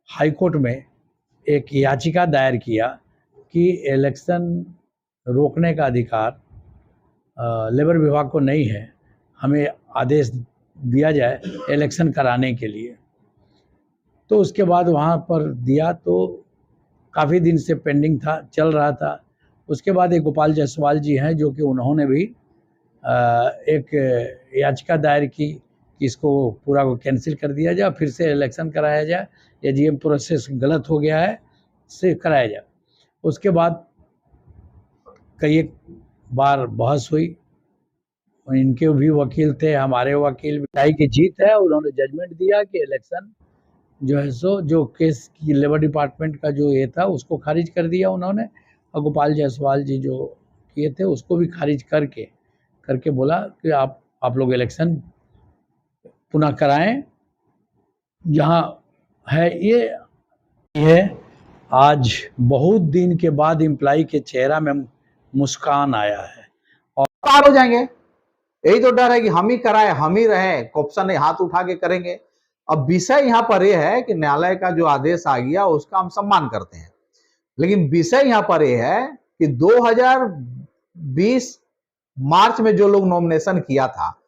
High court में एक याचिका दायर किया कि इलेक्शन रोकने का अधिकार लेबर विभाग को नहीं है, हमें आदेश दिया जाए इलेक्शन कराने के लिए। तो उसके बाद वहाँ पर दिया तो काफ़ी दिन से पेंडिंग था, चल रहा था। उसके बाद एक गोपाल जायसवाल जी हैं जो कि उन्होंने भी एक याचिका दायर की कि इसको पूरा को कैंसिल कर दिया जाए, फिर से इलेक्शन कराया जाए, या जीएम प्रोसेस गलत हो गया है से कराया जाए। उसके बाद कई एक बार बहस हुई, इनके भी वकील थे, हमारे वकील भी, की जीत है। उन्होंने जजमेंट दिया कि इलेक्शन जो है सो जो केस की लेबर डिपार्टमेंट का जो ये था उसको खारिज कर दिया उन्होंने, और गोपाल जायसवाल जी जो किए थे उसको भी खारिज करके बोला कि आप लोग इलेक्शन पुनः कराएं। यहाँ है ये आज बहुत दिन के बाद एम्प्लॉय के चेहरा में मुस्कान आया है और पार हो जाएंगे। यही तो डर है कि हम ही कराए, हम ही रहे, कॉप्शन ने हाथ उठा के करेंगे। अब विषय यहाँ पर यह है कि न्यायालय का जो आदेश आ गया उसका हम सम्मान करते हैं, लेकिन विषय यहाँ पर यह है कि 2020 मार्च में जो लोग नॉमिनेशन किया था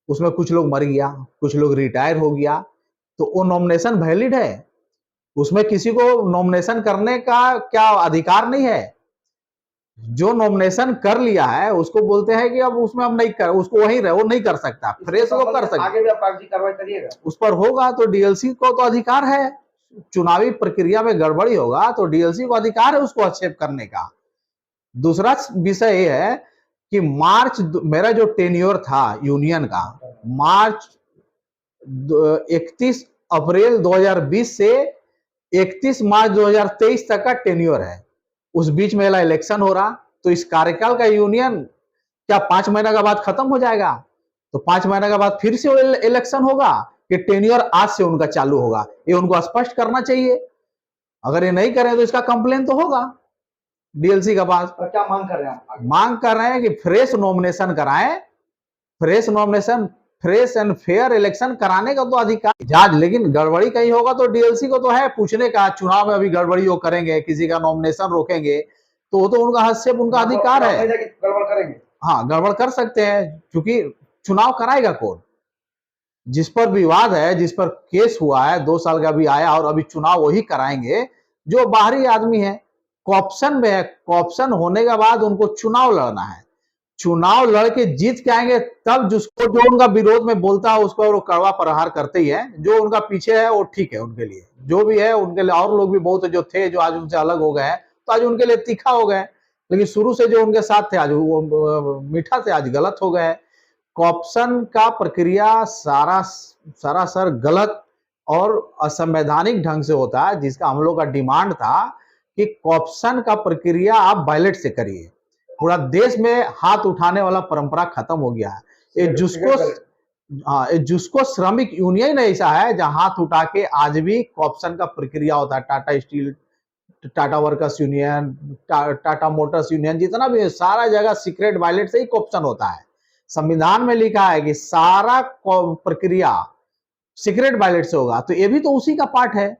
उसमें कुछ लोग मर गया, कुछ लोग रिटायर हो गया, तो वो नॉमिनेशन वैलिड है, उसमें किसी को नॉमिनेशन करने का क्या अधिकार नहीं है। जो नॉमिनेशन कर लिया है उसको बोलते हैं कि अब उसमें हम नहीं कर, उसको वहीं रहे, वो नहीं कर सकता, फ्रेश वो कर सकता, आगे भी आप कागजी कार्रवाई करिएगा उस पर होगा। तो डीएलसी को तो अधिकार है, चुनावी प्रक्रिया में गड़बड़ी होगा तो डीएलसी को अधिकार है उसको आक्षेप करने का। दूसरा विषय ये है कि मार्च, मेरा जो टेन्योर था यूनियन का, मार्च 31 अप्रैल 2020 से 31 मार्च 2023 तक का टेन्योर है। उस बीच में इलेक्शन हो रहा, तो इस कार्यकाल का यूनियन क्या 5 महीने के बाद खत्म हो जाएगा? तो 5 महीने के बाद फिर से इलेक्शन होगा कि टेन्योर आज से उनका चालू होगा? ये उनको स्पष्ट करना चाहिए। अगर ये नहीं करें तो इसका कंप्लेन तो होगा डीएलसी के पास। क्या मांग कर रहे हैं? मांग कर रहे हैं कि फ्रेश नॉमिनेशन कराएं, fresh nomination, fresh and fair election कराने का तो अधिकार जांच, लेकिन गड़बड़ी कहीं होगा तो डीएलसी को तो है पूछने का। चुनाव में अभी गड़बड़ी वो करेंगे, किसी का नॉमिनेशन रोकेंगे, तो वो तो उनका हस्तक्षेप, उनका अधिकार है। गड़बड़ करेंगे, हाँ, गड़बड़ कर सकते हैं, क्योंकि चुनाव कराएगा कौन? जिस पर विवाद है, जिस पर केस हुआ है, 2 साल का भी आया, और अभी चुनाव वही कराएंगे जो बाहरी आदमी है, कॉप्शन में है। कॉप्शन होने के बाद उनको चुनाव लड़ना है, चुनाव लड़के जीत के आएंगे तब जिसको, जो उनका विरोध में बोलता है उसको वो कड़वा प्रहार करते ही है। जो उनका पीछे है वो ठीक है उनके लिए, जो भी है उनके लिए। और लोग भी बहुत जो थे जो आज उनसे अलग हो गए हैं, तो आज उनके लिए तीखा हो गए, लेकिन शुरू से जो उनके साथ थे आज वो मीठा थे, आज गलत हो गए। कॉप्शन का प्रक्रिया सरासर गलत और असंवैधानिक ढंग से होता है, जिसका हम लोग का डिमांड था कि कॉप्शन का प्रक्रिया आप बैलेट से करिए। पूरा देश में हाथ उठाने वाला परंपरा खत्म हो गया है। ये जिसको श्रमिक यूनियन ऐसा है जहां हाथ उठा के आज भी कॉप्शन का प्रक्रिया होता है। Tata steel, Tata workers union, Tata Motors union, जितना भी सारा जगह सीक्रेट बैलेट से ही कॉप्शन होता है। संविधान में लिखा है कि सारा प्रक्रिया सीक्रेट बैलेट से होगा, तो ये भी तो उसी का पार्ट है,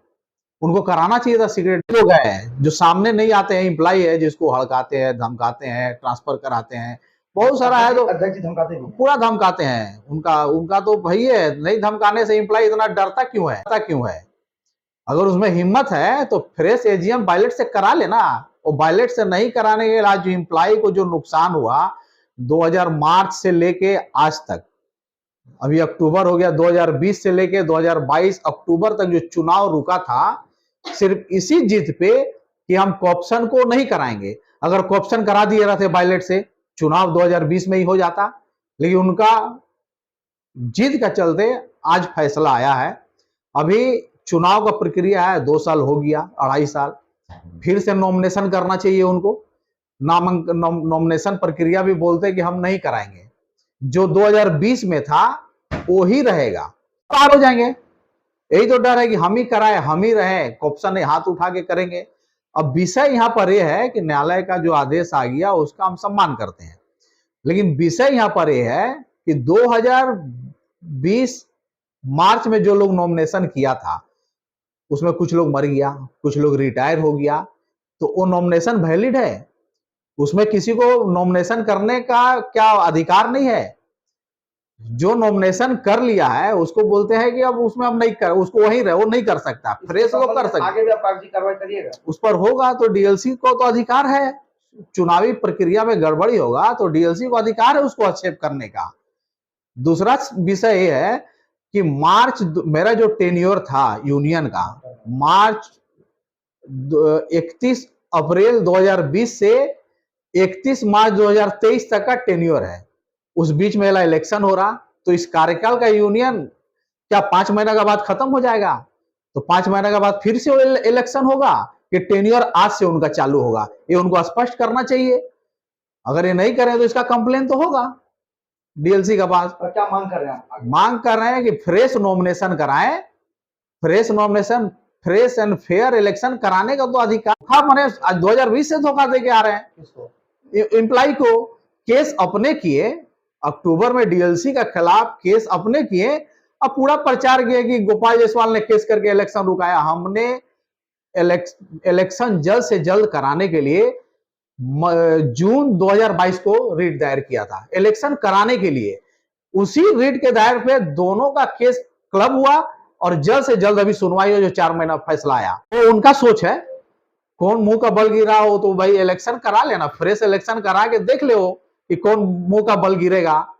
उनको कराना चाहिए था सीक्रेट। लोग हैं जो सामने नहीं आते हैं, एम्प्लॉय है जिसको हड़काते हैं, धमकाते हैं, ट्रांसफर कराते हैं, बहुत सारा है। तो अध्यक्ष धमकाते हैं, पूरा धमकाते हैं। उनका तो भाई है, नहीं धमकाने से एम्प्लॉय इतना डरता क्यों है? अगर उसमें हिम्मत है तो फ्रेश एजीएम बैलेट से करा लेना। और बैलेट से नहीं कराने के आज एम्प्लॉय को जो नुकसान हुआ 2000 मार्च से लेके आज तक, अभी अक्टूबर हो गया, 2020 से लेके 2022 अक्टूबर तक जो चुनाव रुका था, सिर्फ इसी जिद पे कि हम कॉप्शन को नहीं कराएंगे। अगर कॉप्शन करा दिए रहते बैलेट से, चुनाव 2020 में ही हो जाता, लेकिन उनका जिद का चलते आज फैसला आया है। अभी चुनाव का प्रक्रिया है, 2 साल हो गया, 2.5 साल, फिर से नॉमिनेशन करना चाहिए उनको। नॉमिनेशन प्रक्रिया भी बोलते कि हम नहीं कराएंगे, जो 2020 में था वो ही रहेगा, पार हो जाएंगे। यही तो डर है कि हम ही कराए, हम ही रहे, कॉप्शन ने हाथ उठा के करेंगे। अब विषय यहाँ पर यह है कि न्यायालय का जो आदेश आ गया उसका हम सम्मान करते हैं, लेकिन विषय यहाँ पर यह है कि 2020 मार्च में जो लोग नॉमिनेशन किया था उसमें कुछ लोग मर गया, कुछ लोग रिटायर हो गया, तो वो नॉमिनेशन वैलिड है, उसमें किसी को नॉमिनेशन करने का क्या अधिकार नहीं है। जो नॉमिनेशन कर लिया है उसको बोलते हैं कि अब उसमें हम नहीं कर, उसको वहीं रहे, वो नहीं कर सकता, फ्रेश वो कर सकता, आगे भी आप कागजी कार्रवाई करिएगा उस पर होगा तो डीएलसी को तो अधिकार है, चुनावी प्रक्रिया में गड़बड़ी होगा तो डीएलसी को अधिकार है उसको एक्सेप्ट करने का। दूसरा विषय ये है कि मार्च मेरा जो टेन्योर था यूनियन का, मार्च 31 अप्रैल 2020 से 31 मार्च 2023 तक का टेन्योर है। उस बीच में इलेक्शन हो रहा, तो इस कार्यकाल का यूनियन क्या 5 महीने के बाद खत्म हो जाएगा? तो 5 महीने के बाद फिर से इलेक्शन होगा कि टेन्योर आज से उनका चालू होगा? ये उनको स्पष्ट करना चाहिए। अगर ये नहीं करें तो इसका कंप्लेन तो होगा डीएलसी के पास। और क्या मांग कर रहे हैं आप? मांग कर रहे हैं कि फ्रेश नॉमिनेशन कराएं, fresh nomination, fresh and fair election कराने का तो अधिकार मैंने 2020 से धोखा दे के आ रहे हैं किसको? एम्प्लॉय को। केस अपने किए, अक्टूबर में डीएलसी के खिलाफ केस अपने किए, अब पूरा प्रचार किया कि गोपाल जायसवाल ने केस करके इलेक्शन रुकाया। हमने इलेक्शन जल्द से जल्द कराने के लिए जून 2022 को रिट दायर किया था, इलेक्शन कराने के लिए। उसी रिट के दायर पे दोनों का केस क्लब हुआ और जल्द से जल्द अभी सुनवाई हो, जो 4 महीना फैसला आया। तो उनका सोच है, कौन मुंह का बल गिरा हो तो भाई इलेक्शन करा लेना, फ्रेश इलेक्शन करा के देख ले कि कौन मुंह का बल गिरेगा।